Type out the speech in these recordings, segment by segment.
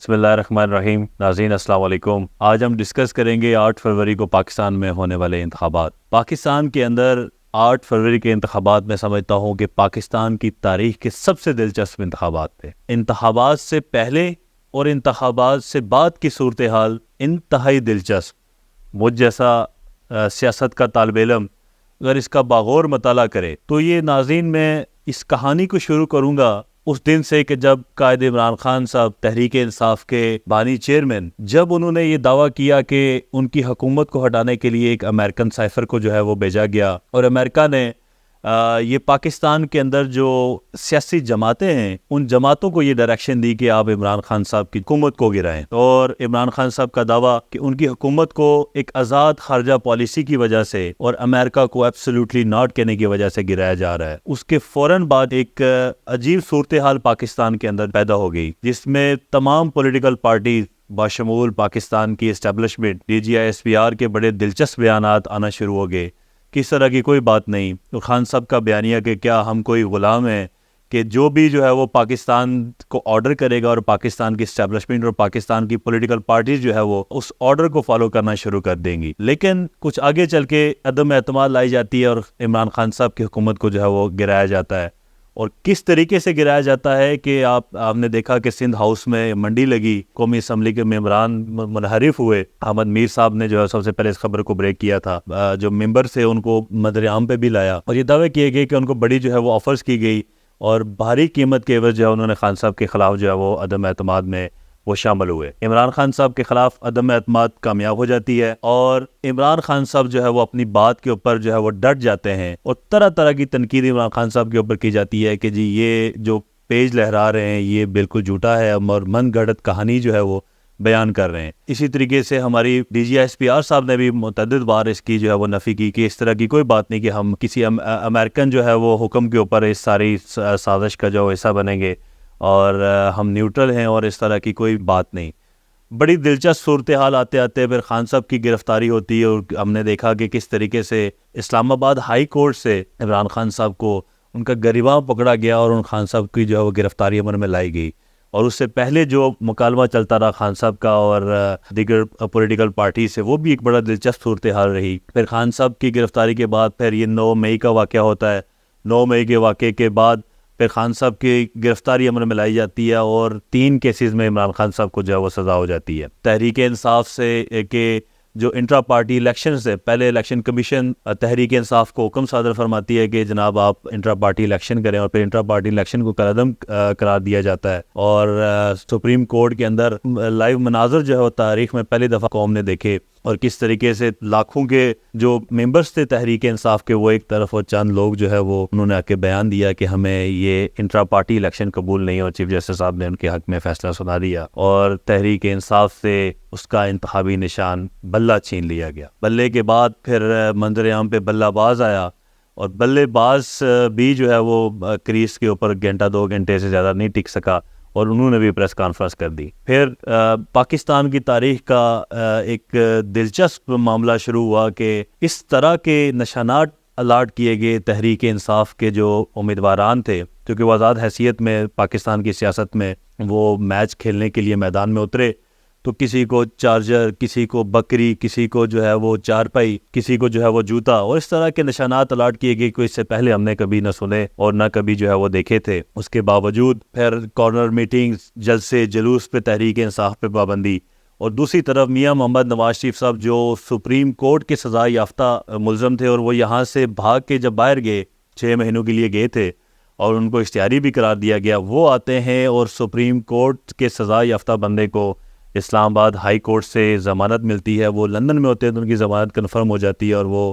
بسم اللہ الرحمن الرحیم. ناظرین السلام علیکم. آج ہم ڈسکس کریں گے 8 فروری کو پاکستان میں ہونے والے انتخابات. پاکستان کے اندر 8 فروری کے انتخابات میں سمجھتا ہوں کہ پاکستان کی تاریخ کے سب سے دلچسپ انتخابات تھے. انتخابات سے پہلے اور انتخابات سے بعد کی صورتحال انتہائی دلچسپ. مجھ جیسا سیاست کا طالب علم اگر اس کا باغور مطالعہ کرے تو یہ ناظرین میں اس کہانی کو شروع کروں گا اس دن سے کہ جب قائد عمران خان صاحب تحریک انصاف کے بانی چیئرمین جب انہوں نے یہ دعویٰ کیا کہ ان کی حکومت کو ہٹانے کے لیے ایک امریکن سائفر کو جو ہے وہ بھیجا گیا اور امریکہ نے یہ پاکستان کے اندر جو سیاسی جماعتیں ہیں ان جماعتوں کو یہ ڈائریکشن دی کہ آپ عمران خان صاحب کی حکومت کو گرائیں. اور عمران خان صاحب کا دعویٰ کہ ان کی حکومت کو ایک آزاد خارجہ پالیسی کی وجہ سے اور امریکہ کو ایبسلیوٹلی ناٹ کہنے کی وجہ سے گرایا جا رہا ہے. اس کے فوراً بعد ایک عجیب صورتحال پاکستان کے اندر پیدا ہو گئی جس میں تمام پولیٹیکل پارٹیز باشمول پاکستان کی اسٹیبلشمنٹ DGI-SPR کے بڑے دلچسپ بیانات آنا شروع ہو گئے. کس طرح کی کوئی بات نہیں. تو خان صاحب کا بیانیہ کہ کیا ہم کوئی غلام ہیں کہ جو بھی جو ہے وہ پاکستان کو آرڈر کرے گا اور پاکستان کی اسٹیبلشمنٹ اور پاکستان کی پولیٹیکل پارٹیز جو ہے وہ اس آرڈر کو فالو کرنا شروع کر دیں گی. لیکن کچھ آگے چل کے عدم اعتماد لائی جاتی ہے اور عمران خان صاحب کی حکومت کو جو ہے وہ گرایا جاتا ہے. اور کس طریقے سے گرایا جاتا ہے کہ آپ نے دیکھا کہ سندھ ہاؤس میں منڈی لگی, قومی اسمبلی کے ممبران منحرف ہوئے. احمد میر صاحب نے جو ہے سب سے پہلے اس خبر کو بریک کیا تھا. جو ممبر سے ان کو مدر عام پہ بھی لایا اور یہ دعوے کیے گئے کہ ان کو بڑی جو ہے وہ آفرز کی گئی اور بھاری قیمت کے عوض جو ہے انہوں نے خان صاحب کے خلاف جو ہے وہ عدم اعتماد میں وہ شامل ہوئے. عمران خان صاحب کے خلاف عدم اعتماد کامیاب ہو جاتی ہے اور عمران خان صاحب جو ہے وہ اپنی بات کے اوپر جو ہے وہ ڈٹ جاتے ہیں اور طرح طرح کی تنقید عمران خان صاحب کے اوپر کی جاتی ہے کہ جی یہ جو پیج لہرا رہے ہیں یہ بالکل جھوٹا ہے اور من گھڑت کہانی جو ہے وہ بیان کر رہے ہیں. اسی طریقے سے ہماری DGI-SPR صاحب نے بھی متعدد بار اس کی جو ہے وہ نفی کی کہ اس طرح کی کوئی بات نہیں کہ ہم کسی امریکن جو ہے وہ حکم کے اوپر اس ساری سازش کا جو حصہ بنیں گے اور ہم نیوٹرل ہیں اور اس طرح کی کوئی بات نہیں. بڑی دلچسپ صورتحال آتے آتے پھر خان صاحب کی گرفتاری ہوتی ہے اور ہم نے دیکھا کہ کس طریقے سے اسلام آباد ہائی کورٹ سے عمران خان صاحب کو ان کا گریباں پکڑا گیا اور ان خان صاحب کی جو ہے وہ گرفتاری عمل میں لائی گئی. اور اس سے پہلے جو مکالمہ چلتا رہا خان صاحب کا اور دیگر پولیٹیکل پارٹی سے وہ بھی ایک بڑا دلچسپ صورتحال رہی. پھر خان صاحب کی گرفتاری کے بعد پھر یہ 9 مئی کا واقعہ ہوتا ہے. 9 مئی کے واقعے کے بعد پھر خان صاحب کی گرفتاری عمل میں لائی جاتی ہے اور 3 کیسز میں عمران خان صاحب کو جو ہے وہ سزا ہو جاتی ہے. تحریک انصاف سے کہ جو انٹرا پارٹی الیکشن سے پہلے الیکشن کمیشن تحریک انصاف کو حکم صادر فرماتی ہے کہ جناب آپ انٹرا پارٹی الیکشن کریں اور پھر انٹرا پارٹی الیکشن کو کالعدم قرار دیا جاتا ہے. اور سپریم کورٹ کے اندر لائیو مناظر جو ہے وہ تاریخ میں پہلی دفعہ قوم نے دیکھے اور کس طریقے سے لاکھوں کے جو ممبرز تھے تحریک انصاف کے وہ ایک طرف اور چند لوگ جو ہے وہ انہوں نے آ کے بیان دیا کہ ہمیں یہ انٹرا پارٹی الیکشن قبول نہیں اور چیف جسٹس صاحب نے ان کے حق میں فیصلہ سنا دیا اور تحریک انصاف سے اس کا انتخابی نشان بلہ چھین لیا گیا. بلے کے بعد پھر منظر عام پہ بلہ باز آیا اور بلے باز بھی جو ہے وہ کریس کے اوپر گھنٹہ 2 گھنٹے سے زیادہ نہیں ٹک سکا اور انہوں نے بھی پریس کانفرنس کر دی. پھر پاکستان کی تاریخ کا ایک دلچسپ معاملہ شروع ہوا کہ اس طرح کے نشانات الاٹ کیے گئے تحریک انصاف کے جو امیدواران تھے کیونکہ وہ آزاد حیثیت میں پاکستان کی سیاست میں وہ میچ کھیلنے کے لیے میدان میں اترے تو کسی کو چارجر, کسی کو بکری, کسی کو جو ہے وہ چارپائی, کسی کو جو ہے وہ جوتا اور اس طرح کے نشانات الاٹ کیے گئے کہ اس سے پہلے ہم نے کبھی نہ سنے اور نہ کبھی جو ہے وہ دیکھے تھے. اس کے باوجود پھر کارنر میٹنگز, جلسے جلوس پہ تحریک انصاف پہ پابندی اور دوسری طرف میاں محمد نواز شریف صاحب جو سپریم کورٹ کے سزا یافتہ ملزم تھے اور وہ یہاں سے بھاگ کے جب باہر گئے 6 مہینوں کے لیے گئے تھے اور ان کو اشتہاری بھی قرار دیا گیا, وہ آتے ہیں اور سپریم کورٹ کے سزا یافتہ بندے کو اسلام آباد ہائی کورٹ سے ضمانت ملتی ہے. وہ لندن میں ہوتے ہیں تو ان کی ضمانت کنفرم ہو جاتی ہے اور وہ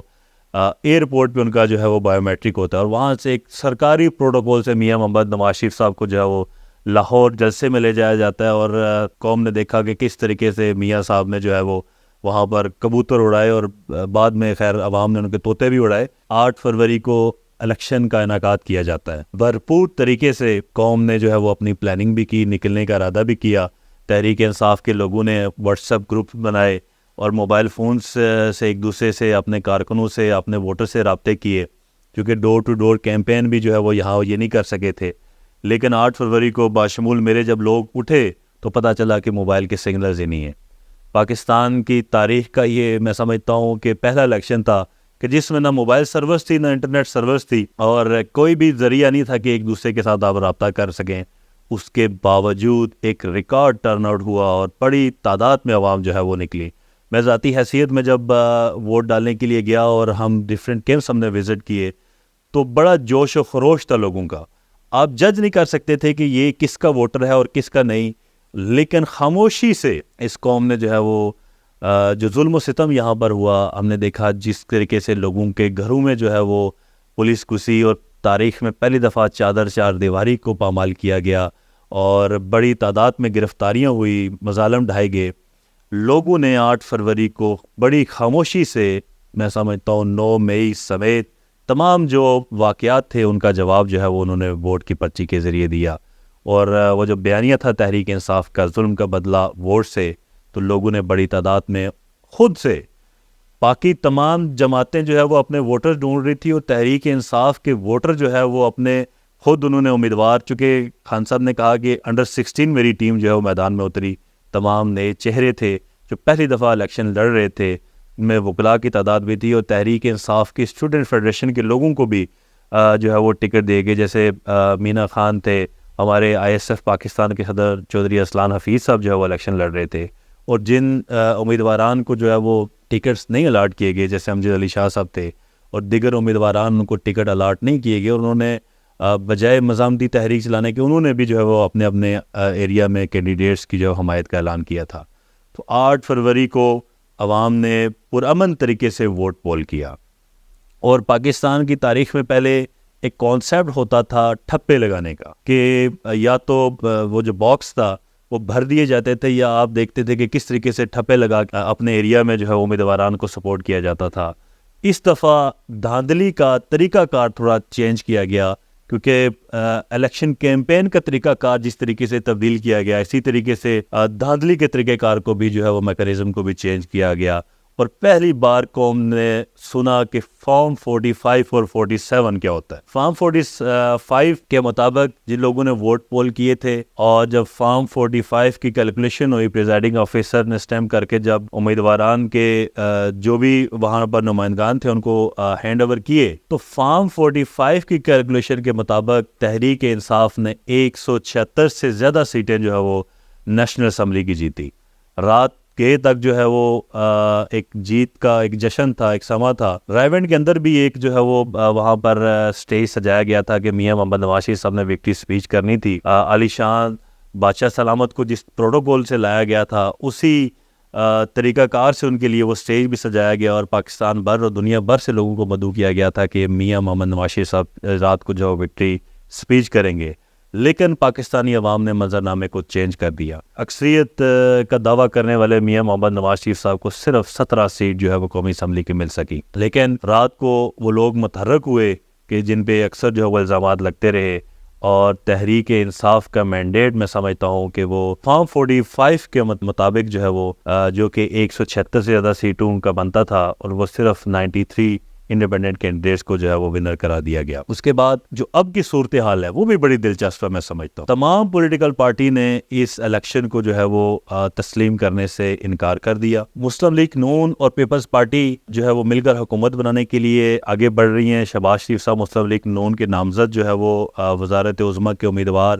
ایئرپورٹ پہ ان کا جو ہے وہ بایو میٹرک ہوتا ہے اور وہاں سے ایک سرکاری پروٹوکول سے میاں محمد نواز شریف صاحب کو جو ہے وہ لاہور جلسے میں لے جایا جاتا ہے اور قوم نے دیکھا کہ کس طریقے سے میاں صاحب نے جو ہے وہ وہاں پر کبوتر اڑائے اور بعد میں خیر عوام نے ان کے طوطے بھی اڑائے. 8 فروری کو الیکشن کا انعقاد کیا جاتا ہے. بھرپور طریقے سے قوم نے جو ہے وہ اپنی پلاننگ بھی کی, نکلنے کا ارادہ بھی کیا. تحریک انصاف کے لوگوں نے واٹس ایپ گروپ بنائے اور موبائل فونز سے ایک دوسرے سے اپنے کارکنوں سے اپنے ووٹر سے رابطے کیے کیونکہ ڈور ٹو ڈور کیمپین بھی جو ہے وہ یہاں یہ نہیں کر سکے تھے. لیکن 8 فروری کو باشمول میرے جب لوگ اٹھے تو پتہ چلا کہ موبائل کے سگنلز ہی نہیں ہیں۔ پاکستان کی تاریخ کا یہ میں سمجھتا ہوں کہ پہلا الیکشن تھا کہ جس میں نہ موبائل سرورز تھی نہ انٹرنیٹ سرورز تھی، اور کوئی بھی ذریعہ نہیں تھا کہ ایک دوسرے کے ساتھ آپ رابطہ کر سکیں۔ اس کے باوجود ایک ریکارڈ ٹرن آؤٹ ہوا اور بڑی تعداد میں عوام جو ہے وہ نکلی۔ میں ذاتی حیثیت میں جب ووٹ ڈالنے کے لیے گیا اور ہم ڈیفرنٹ کیمپس ہم نے وزٹ کیے تو بڑا جوش و خروش تھا لوگوں کا۔ آپ جج نہیں کر سکتے تھے کہ یہ کس کا ووٹر ہے اور کس کا نہیں، لیکن خاموشی سے اس قوم نے جو ہے وہ جو ظلم و ستم یہاں پر ہوا، ہم نے دیکھا جس طریقے سے لوگوں کے گھروں میں جو ہے وہ پولیس گھسی اور تاریخ میں پہلی دفعہ چار دیواری کو پامال کیا گیا اور بڑی تعداد میں گرفتاریاں ہوئی، مظالم ڈھائے گئے۔ لوگوں نے 8 فروری کو بڑی خاموشی سے، میں سمجھتا ہوں 9 مئی سمیت تمام جو واقعات تھے ان کا جواب جو ہے وہ انہوں نے ووٹ کی پرچی کے ذریعے دیا، اور وہ جو بیانیہ تھا تحریک انصاف کا، ظلم کا بدلہ ووٹ سے، تو لوگوں نے بڑی تعداد میں خود سے، باقی تمام جماعتیں جو ہے وہ اپنے ووٹر ڈھونڈ رہی تھی اور تحریک انصاف کے ووٹر جو ہے وہ اپنے خود انہوں نے امیدوار، چونکہ خان صاحب نے کہا کہ انڈر 16 میری ٹیم جو ہے وہ میدان میں اتری، تمام نئے چہرے تھے جو پہلی دفعہ الیکشن لڑ رہے تھے، ان میں وکلاء کی تعداد بھی تھی، اور تحریک انصاف کی اسٹوڈنٹ فیڈریشن کے لوگوں کو بھی جو ہے وہ ٹکٹ دے گئے، جیسے مینا خان تھے، ہمارے ISF پاکستان کے صدر چودھری اسلان حفیظ صاحب جو ہے وہ الیکشن لڑ رہے تھے، اور جن امیدواران کو جو ہے وہ ٹکٹس نہیں الاٹ کیے گئے جیسے امجد علی شاہ صاحب تھے اور دیگر امیدواران کو ٹکٹ الاٹ نہیں کیے گئے، اور انہوں نے بجائے مزاحمتی تحریک چلانے کے انہوں نے بھی جو ہے وہ اپنے اپنے ایریا میں کینڈیڈیٹس کی جو حمایت کا اعلان کیا تھا۔ تو 8 فروری کو عوام نے پرامن طریقے سے ووٹ پول کیا، اور پاکستان کی تاریخ میں پہلے ایک کانسیپٹ ہوتا تھا ٹھپے لگانے کا، کہ یا تو وہ جو باکس تھا وہ بھر دیے جاتے تھے، یا آپ دیکھتے تھے کہ کس طریقے سے ٹھپے لگا اپنے ایریا میں جو ہے امیدواران کو سپورٹ کیا جاتا تھا۔ اس دفعہ دھاندلی کا طریقہ کار تھوڑا چینج کیا گیا، کیونکہ الیکشن کیمپین کا طریقہ کار جس طریقے سے تبدیل کیا گیا، اسی طریقے سے دھاندلی کے طریقہ کار کو بھی جو ہے وہ میکانزم کو بھی چینج کیا گیا، اور پہلی بار قوم نے سنا کہ فارم 45 اور 47 کیا ہوتا ہے۔ فارم 45 کے مطابق جن لوگوں نے ووٹ پول کیے تھے، اور جب فارم 45 کی کیلکولیشن ہوئی، پریزائڈنگ آفیسر نے اسٹیمپ کر کے جب امیدواران کے جو بھی وہاں پر نمائندگان تھے ان کو ہینڈ اوور کیے، تو فارم 45 کی کیلکولیشن کے مطابق تحریک انصاف نے 176 سے زیادہ سیٹیں جو ہے وہ نیشنل اسمبلی کی جیتی۔ رات کے تک جو ہے وہ ایک جیت کا ایک جشن تھا، ایک سما تھا۔ رائیونڈ کے اندر بھی ایک جو ہے وہ وہاں پر سٹیج سجایا گیا تھا کہ میاں محمد نواز شریف صاحب نے وکٹری سپیچ کرنی تھی۔ علی شان بادشاہ سلامت کو جس پروٹوکول سے لایا گیا تھا اسی طریقہ کار سے ان کے لیے وہ سٹیج بھی سجایا گیا، اور پاکستان بھر اور دنیا بھر سے لوگوں کو مدعو کیا گیا تھا کہ میاں محمد نواز شریف صاحب رات کو جو وکٹری سپیچ کریں گے، لیکن پاکستانی عوام نے منظرنامے کو چینج کر دیا۔ اکثریت کا دعویٰ کرنے والے میاں محمد نواز شریف صاحب کو صرف 17 سیٹ جو ہے وہ قومی اسمبلی کی مل سکی، لیکن رات کو وہ لوگ متحرک ہوئے کہ جن پہ اکثر جو ہے وہ الزامات لگتے رہے، اور تحریک انصاف کا مینڈیٹ میں سمجھتا ہوں کہ وہ فارم 45 کے مطابق جو ہے وہ جو کہ 176 سے زیادہ سیٹوں کا بنتا تھا، اور وہ صرف 93 انڈیپینڈنٹ کینڈیڈیٹس کو جو ہے وہ ونر کرا دیا گیا۔ اس کے بعد جو اب کی صورتحال ہے وہ بھی بڑی دلچسپ ہے، میں سمجھتا ہوں تمام پولیٹیکل پارٹی نے اس الیکشن کو جو ہے وہ تسلیم کرنے سے انکار کر دیا۔ مسلم لیگ نون اور پیپلز پارٹی جو ہے وہ مل کر حکومت بنانے کے لیے آگے بڑھ رہی ہیں۔ شہباز شریف صاحب مسلم لیگ نون کے نامزد جو ہے وہ وزارت عظمیٰ کے امیدوار،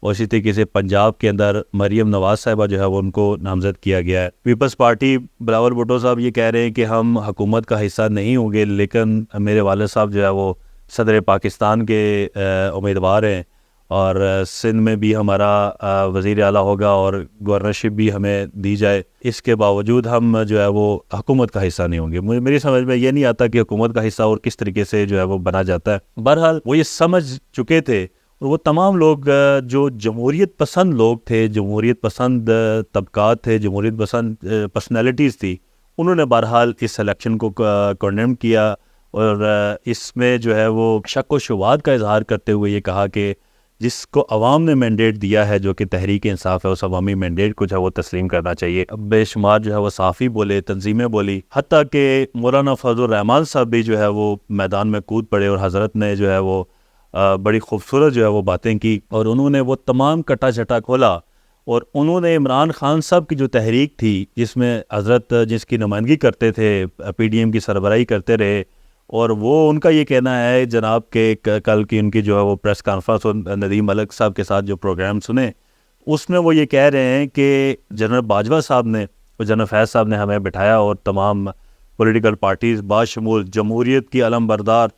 اور اسی طریقے سے پنجاب کے اندر مریم نواز صاحبہ جو ہے وہ ان کو نامزد کیا گیا ہے۔ پیپلز پارٹی بلاول بھٹو صاحب یہ کہہ رہے ہیں کہ ہم حکومت کا حصہ نہیں ہوں گے، لیکن میرے والد صاحب جو ہے وہ صدر پاکستان کے امیدوار ہیں، اور سندھ میں بھی ہمارا وزیر اعلیٰ ہوگا اور گورنرشپ بھی ہمیں دی جائے، اس کے باوجود ہم جو ہے وہ حکومت کا حصہ نہیں ہوں گے۔ میری سمجھ میں یہ نہیں آتا کہ حکومت کا حصہ اور کس طریقے سے جو ہے وہ بنا جاتا ہے۔ بہرحال وہ یہ سمجھ چکے تھے، اور وہ تمام لوگ جو جمہوریت پسند لوگ تھے، جمہوریت پسند طبقات تھے، جمہوریت پسند پرسنالٹیز تھی، انہوں نے بہرحال اس الیکشن کو کنڈیم کیا، اور اس میں جو ہے وہ شک و شبہات کا اظہار کرتے ہوئے یہ کہا کہ جس کو عوام نے مینڈیٹ دیا ہے جو کہ تحریک انصاف ہے، اس عوامی مینڈیٹ کو جو ہے وہ تسلیم کرنا چاہیے۔ بے شمار جو ہے وہ صحافی بولے، تنظیمیں بولی، حتیٰ کہ مولانا فضل الرحمان صاحب بھی جو ہے وہ میدان میں کود پڑے، اور حضرت نے جو ہے وہ بڑی خوبصورت جو ہے وہ باتیں کی، اور انہوں نے وہ تمام کٹا چٹا کھولا، اور انہوں نے عمران خان صاحب کی جو تحریک تھی جس میں حضرت جس کی نمائندگی کرتے تھے پی ڈی ایم کی سربراہی کرتے رہے، اور وہ ان کا یہ کہنا ہے جناب کہ کل کی ان کی جو ہے وہ پریس کانفرنس اور ندیم ملک صاحب کے ساتھ جو پروگرام سنے اس میں وہ یہ کہہ رہے ہیں کہ جنرل باجوہ صاحب نے اور جنرل فیض صاحب نے ہمیں بٹھایا اور تمام پولیٹیکل پارٹیز باشمول جمہوریت کی علم بردار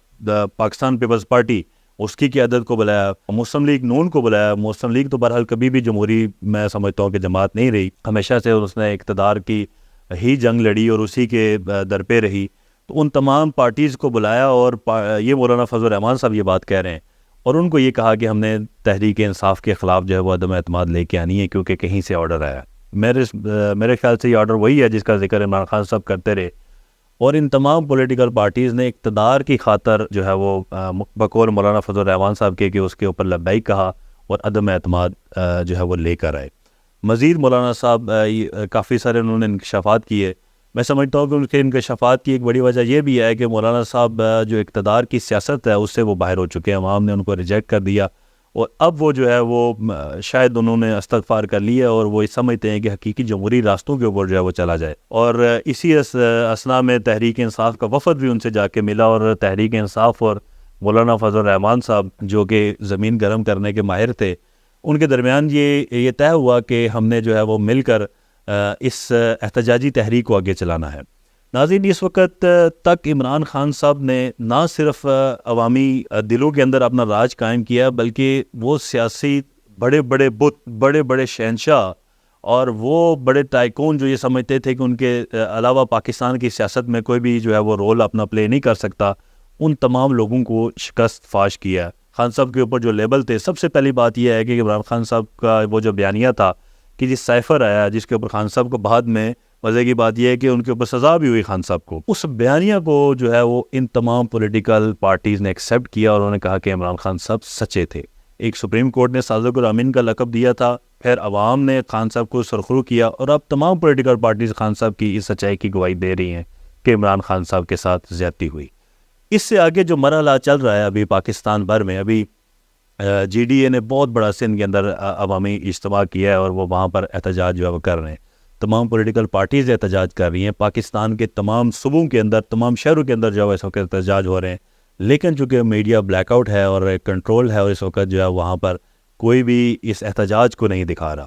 پاکستان پیپلز پارٹی اس کی قیادت کو بلایا، مسلم لیگ نون کو بلایا۔ مسلم لیگ تو بہرحال کبھی بھی جمہوری میں سمجھتا ہوں کہ جماعت نہیں رہی، ہمیشہ سے اس نے اقتدار کی ہی جنگ لڑی اور اسی کے در پہ رہی، تو ان تمام پارٹیز کو بلایا اور یہ مولانا فضل الرحمان صاحب یہ بات کہہ رہے ہیں اور ان کو یہ کہا کہ ہم نے تحریک انصاف کے خلاف جو ہے وہ عدم اعتماد لے کے آنی ہے کیونکہ کہیں سے آرڈر آیا۔ میرے خیال سے یہ آرڈر وہی ہے جس کا ذکر عمران خان صاحب کرتے رہے، اور ان تمام پولیٹیکل پارٹیز نے اقتدار کی خاطر جو ہے وہ بقول مولانا فضل الرحمان صاحب کے کہ اس کے اوپر لبیک کہا اور عدم اعتماد جو ہے وہ لے کر آئے۔ مزید مولانا صاحب کافی سارے انہوں نے انکشافات کیے، میں سمجھتا ہوں کہ ان کے انکشافات کی ایک بڑی وجہ یہ بھی ہے کہ مولانا صاحب جو اقتدار کی سیاست ہے اس سے وہ باہر ہو چکے ہیں، عوام نے ان کو ریجیکٹ کر دیا، اور اب وہ جو ہے وہ شاید انہوں نے استغفار کر لیا اور وہ سمجھتے ہیں کہ حقیقی جمہوری راستوں کے اوپر جو ہے وہ چلا جائے۔ اور اسی اسنا میں تحریک انصاف کا وفد بھی ان سے جا کے ملا، اور تحریک انصاف اور مولانا فضل الرحمان صاحب جو کہ زمین گرم کرنے کے ماہر تھے، ان کے درمیان یہ طے ہوا کہ ہم نے جو ہے وہ مل کر اس احتجاجی تحریک کو آگے چلانا ہے۔ ناظرین، اس وقت تک عمران خان صاحب نے نہ صرف عوامی دلوں کے اندر اپنا راج قائم کیا بلکہ وہ سیاسی بڑے بڑے بت، بڑے بڑے شہنشاہ اور وہ بڑے ٹائکون جو یہ سمجھتے تھے کہ ان کے علاوہ پاکستان کی سیاست میں کوئی بھی جو ہے وہ رول اپنا پلے نہیں کر سکتا، ان تمام لوگوں کو شکست فاش کیا۔ خان صاحب کے اوپر جو لیبل تھے، سب سے پہلی بات یہ ہے کہ عمران خان صاحب کا وہ جو بیانیہ تھا کہ جس سائفر آیا جس کے اوپر خان صاحب کو بعد میں مزے کی بات یہ ہے کہ ان کے اوپر سزا بھی ہوئی خان صاحب کو، اس بیانیہ کو جو ہے وہ ان تمام پولیٹیکل پارٹیز نے ایکسیپٹ کیا اور انہوں نے کہا کہ عمران خان صاحب سچے تھے۔ ایک سپریم کورٹ نے صادق الامین کا لقب دیا تھا، پھر عوام نے خان صاحب کو سرخرو کیا، اور اب تمام پولیٹیکل پارٹیز خان صاحب کی اس سچائی کی گواہی دے رہی ہیں کہ عمران خان صاحب کے ساتھ زیادتی ہوئی۔ اس سے آگے جو مرحلہ چل رہا ہے ابھی پاکستان بھر میں، ابھی جی ڈی اے نے بہت بڑا سندھ کے اندر عوامی اجتماع کیا ہے اور وہ وہاں پر احتجاج جو ہے وہ کر رہے ہیں، تمام پولیٹیکل پارٹیز احتجاج کر رہی ہیں، پاکستان کے تمام صوبوں کے اندر، تمام شہروں کے اندر جو ہے اس وقت احتجاج ہو رہے ہیں، لیکن چونکہ میڈیا بلیک آؤٹ ہے اور کنٹرول ہے اور اس وقت جو ہے وہاں پر کوئی بھی اس احتجاج کو نہیں دکھا رہا۔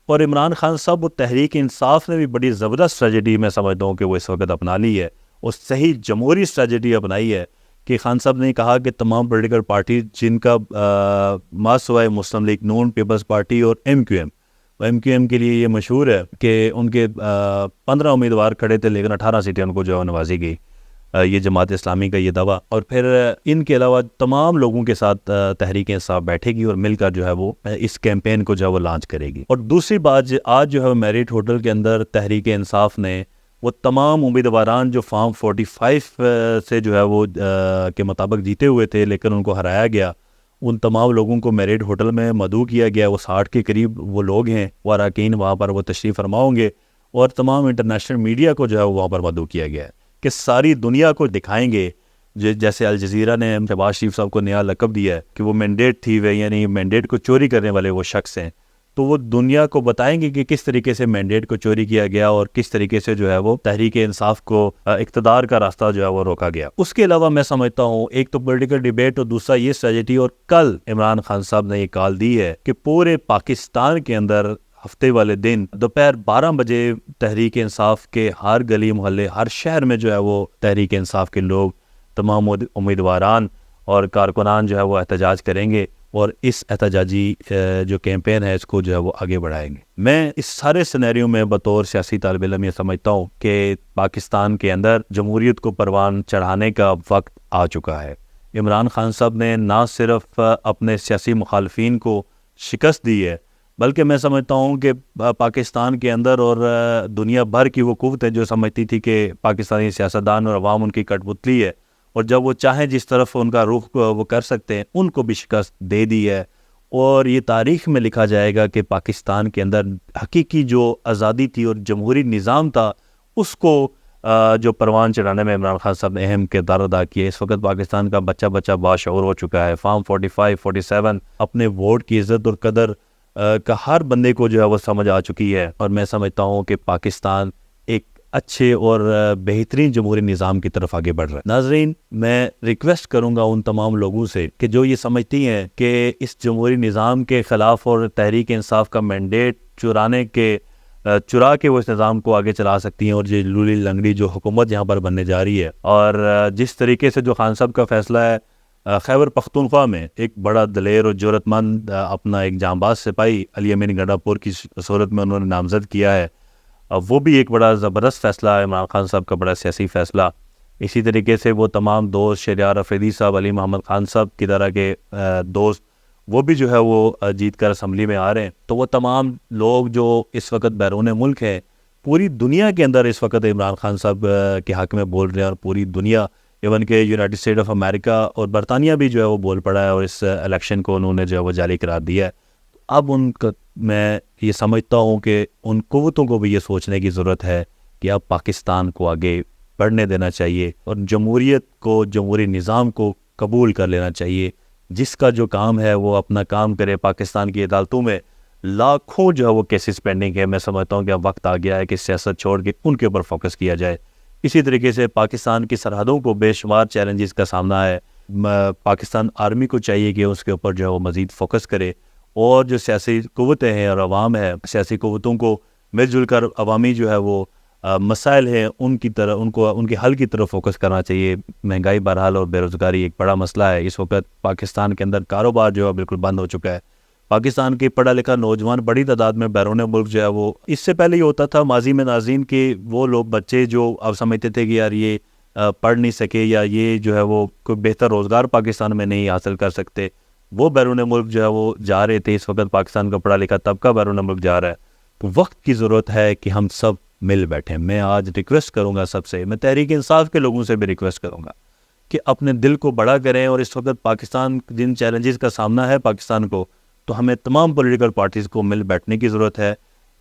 اور عمران خان صاحب و تحریک انصاف نے بھی بڑی زبردست اسٹریٹجی میں سمجھتا ہوں کہ وہ اس وقت اپنا لی ہے، اور صحیح جمہوری اسٹریٹجی اپنائی ہے کہ خان صاحب نے کہا کہ تمام پولیٹیکل پارٹی جن کا ما سوائے مسلم لیگ نون، پیپلز پارٹی اور ایم کیو ایم کے لیے یہ مشہور ہے کہ ان کے 15 امیدوار کھڑے تھے لیکن 18 سیٹیں ان کو جو ہے نوازی گئی، یہ جماعت اسلامی کا یہ دعویٰ۔ اور پھر ان کے علاوہ تمام لوگوں کے ساتھ تحریک انصاف بیٹھے گی اور مل کر جو ہے وہ اس کیمپین کو جو ہے وہ لانچ کرے گی۔ اور دوسری بات، آج جو ہے میرٹ ہوٹل کے اندر تحریک انصاف نے وہ تمام امیدواران جو فارم 45 سے جو ہے وہ کے مطابق جیتے ہوئے تھے لیکن ان کو ہرایا گیا، ان تمام لوگوں کو میرٹ ہوٹل میں مدعو کیا گیا۔ وہ 60 کے قریب وہ لوگ ہیں، وہ اراکین وہاں پر وہ تشریف فرما ہوں گے، اور تمام انٹرنیشنل میڈیا کو جو ہے وہاں پر مدعو کیا گیا ہے کہ ساری دنیا کو دکھائیں گے، جیسے الجزیرہ نے شہباز شریف صاحب کو نیا لقب دیا ہے کہ وہ مینڈیٹ تھی ہوئے، یعنی مینڈیٹ کو چوری کرنے والے وہ شخص ہیں، تو وہ دنیا کو بتائیں گے کہ کس طریقے سے مینڈیٹ کو چوری کیا گیا اور کس طریقے سے جو ہے وہ تحریک انصاف کو اقتدار کا راستہ جو ہے وہ روکا گیا۔ اس کے علاوہ میں سمجھتا ہوں ایک تو پولیٹیکل ڈیبیٹ اور دوسرا یہ اسٹریٹجی، اور کل عمران خان صاحب نے یہ کال دی ہے کہ پورے پاکستان کے اندر ہفتے والے دن دوپہر 12 بجے تحریک انصاف کے ہر گلی محلے، ہر شہر میں جو ہے وہ تحریک انصاف کے لوگ، تمام امیدواران اور کارکنان جو ہے وہ احتجاج کریں گے اور اس احتجاجی جو کیمپین ہے اس کو جو ہے وہ آگے بڑھائیں گے۔ میں اس سارے سینیریو میں بطور سیاسی طالب علم یہ سمجھتا ہوں کہ پاکستان کے اندر جمہوریت کو پروان چڑھانے کا وقت آ چکا ہے۔ عمران خان صاحب نے نہ صرف اپنے سیاسی مخالفین کو شکست دی ہے بلکہ میں سمجھتا ہوں کہ پاکستان کے اندر اور دنیا بھر کی وہ قوتیں جو سمجھتی تھی کہ پاکستانی سیاستدان اور عوام ان کی کٹ پتلی ہے اور جب وہ چاہیں جس طرف ان کا رخ وہ کر سکتے ہیں، ان کو بھی شکست دے دی ہے، اور یہ تاریخ میں لکھا جائے گا کہ پاکستان کے اندر حقیقی جو آزادی تھی اور جمہوری نظام تھا اس کو جو پروان چڑھانے میں عمران خان صاحب نے اہم کردار ادا کیا۔ اس وقت پاکستان کا بچہ باشعور ہو چکا ہے، فارم 45 47 اپنے ووٹ کی عزت اور قدر کا ہر بندے کو جو ہے وہ سمجھ آ چکی ہے، اور میں سمجھتا ہوں کہ پاکستان ایک اچھے اور بہترین جمہوری نظام کی طرف آگے بڑھ رہا ہے۔ ناظرین، میں ریکویسٹ کروں گا ان تمام لوگوں سے کہ جو یہ سمجھتی ہیں کہ اس جمہوری نظام کے خلاف اور تحریک انصاف کا مینڈیٹ چرا کے وہ اس نظام کو آگے چلا سکتی ہیں، اور یہ لولی لنگڑی جو حکومت یہاں پر بننے جا رہی ہے، اور جس طریقے سے جو خان صاحب کا فیصلہ ہے خیبر پختونخوا میں ایک بڑا دلیر اور جرأت مند اپنا ایک جانباز سپاہی علی امین گنڈا پور کی صورت میں انہوں نے نامزد کیا ہے، وہ بھی ایک بڑا زبردست فیصلہ ہے، عمران خان صاحب کا بڑا سیاسی فیصلہ۔ اسی طریقے سے وہ تمام دوست شہریار افریدی صاحب، علی محمد خان صاحب کی طرح کے دوست، وہ بھی جو ہے وہ جیت کر اسمبلی میں آ رہے ہیں۔ تو وہ تمام لوگ جو اس وقت بیرون ملک ہیں، پوری دنیا کے اندر اس وقت عمران خان صاحب کے حق میں بول رہے ہیں، اور پوری دنیا ایون کہ یونائٹڈ اسٹیٹ آف امریکہ اور برطانیہ بھی جو ہے وہ بول پڑا ہے، اور اس الیکشن کو انہوں نے جو ہے وہ جاری قرار دیا ہے۔ اب میں یہ سمجھتا ہوں کہ ان قوتوں کو بھی یہ سوچنے کی ضرورت ہے کہ اب پاکستان کو آگے بڑھنے دینا چاہیے، اور جمہوریت کو، جمہوری نظام کو قبول کر لینا چاہیے۔ جس کا جو کام ہے وہ اپنا کام کرے۔ پاکستان کی عدالتوں میں لاکھوں جو ہے وہ کیسز پینڈنگ ہے، میں سمجھتا ہوں کہ اب وقت آ گیا ہے کہ سیاست چھوڑ کے ان کے اوپر فوکس کیا جائے۔ اسی طریقے سے پاکستان کی سرحدوں کو بے شمار چیلنجز کا سامنا ہے، پاکستان آرمی کو چاہیے کہ اس کے اوپر جو ہے وہ مزید فوکس کرے، اور جو سیاسی قوتیں ہیں اور عوام ہے، سیاسی قوتوں کو مل جل کر عوامی جو ہے وہ مسائل ہیں ان کے حل کی طرف فوکس کرنا چاہیے۔ مہنگائی بہرحال اور بے روزگاری ایک بڑا مسئلہ ہے۔ اس وقت پاکستان کے اندر کاروبار جو ہے بالکل بند ہو چکا ہے۔ پاکستان کے پڑھا لکھا نوجوان بڑی تعداد میں بیرون ملک جو ہے وہ، اس سے پہلے یہ ہوتا تھا ماضی میں ناظرین کہ وہ لوگ بچے جو اب سمجھتے تھے کہ یار یہ پڑھ نہیں سکے یا یہ جو ہے وہ کوئی بہتر روزگار پاکستان میں نہیں حاصل کر سکتے، وہ بیرون ملک جو ہے وہ جا رہے تھے۔ اس وقت پاکستان کا پڑھا لکھا طبقہ بیرون ملک جا رہا ہے، تو وقت کی ضرورت ہے کہ ہم سب مل بیٹھیں۔ میں آج ریکویسٹ کروں گا سب سے، میں تحریک انصاف کے لوگوں سے بھی ریکویسٹ کروں گا کہ اپنے دل کو بڑا کریں، اور اس وقت پاکستان جن چیلنجز کا سامنا ہے پاکستان کو، تو ہمیں تمام پولیٹیکل پارٹیز کو مل بیٹھنے کی ضرورت ہے،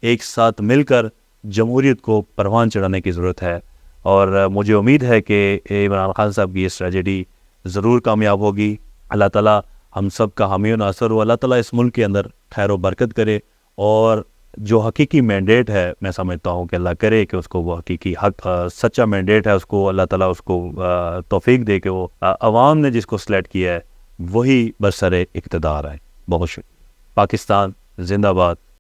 ایک ساتھ مل کر جمہوریت کو پروان چڑھانے کی ضرورت ہے۔ اور مجھے امید ہے کہ عمران خان صاحب کی یہ اسٹریٹجی ضرور کامیاب ہوگی۔ اللہ تعالیٰ ہم سب کا حامی و ناصر ہو، اللہ تعالیٰ اس ملک کے اندر خیر و برکت کرے، اور جو حقیقی مینڈیٹ ہے میں سمجھتا ہوں کہ اللہ کرے کہ اس کو وہ حقیقی حق سچا مینڈیٹ ہے، اس کو اللہ تعالیٰ اس کو توفیق دے کہ وہ عوام نے جس کو سلیکٹ کیا ہے وہی برسر اقتدار آئے۔ بہت شکریہ۔ پاکستان زندہ باد۔